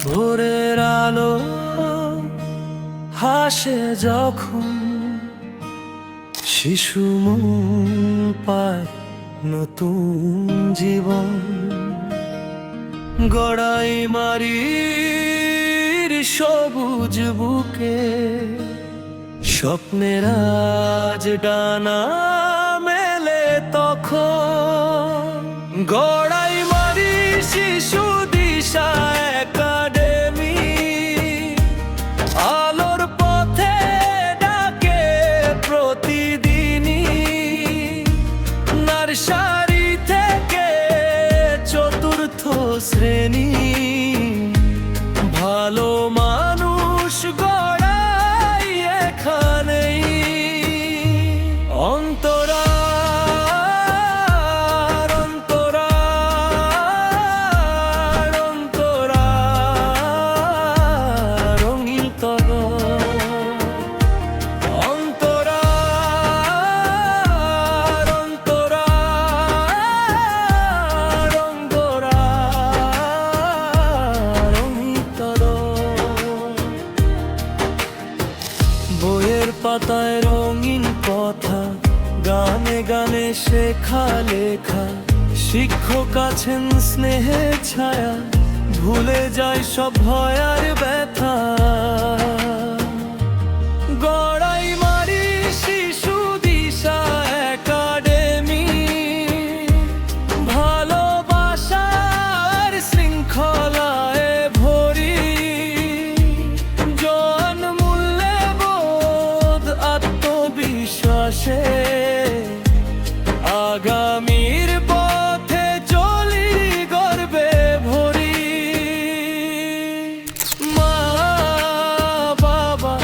ভোরের আলো হাসে যখন শিশু মন পায় নতুন জীবন। গড়াই মারির সবুজ বুকে স্বপ্নের আজ ডানা মেলে তখন। গড়াই মারি শিশু দিশা একাডেমি আলোর পথে ডাকে প্রতিদিনই। নার্সারি থেকে চতুর্থ শ্রেণী ভালো মানুষ গড়াই এখানেই। অন্তরা বইয়ের পাতায় রঙিন কথা, গানে গানে শেখা লেখা। শিক্ষক আছেন স্নেহের ছায়া, ভুলে যায় সব ভয় আর ব্যথা। গড়াই মারি শিশু দিশা একাডেমি ভালোবাসার শৃঙ্খলায় ভরি। আত্মবিশ্বাসে আগামীর পথে চলি গর্বে ভরি। মা বাবা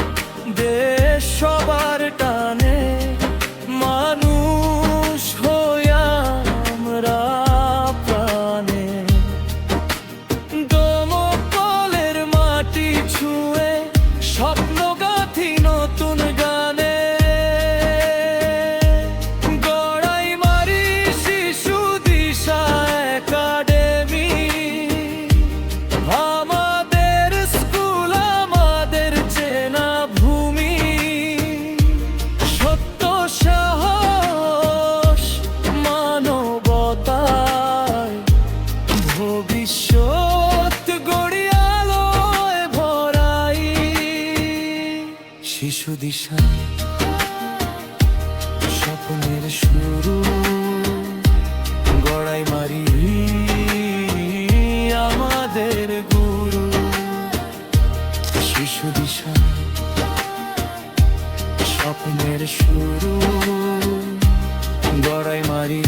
দেশ সবার টানে, মানুষ হইয়া আমরা প্রাণে। দমকলের মাটি ছুঁয়ে স্বপ্ন গাঁথি নতুন গানে। ভবিষ্যৎ গড়ি আলোয় ভরাই শিশু দিশা স্বপ্নের শুরু। গড়াই মারি আমাদের গুরু। শিশু দিশা স্বপ্নের শুরু। গড়াই মারি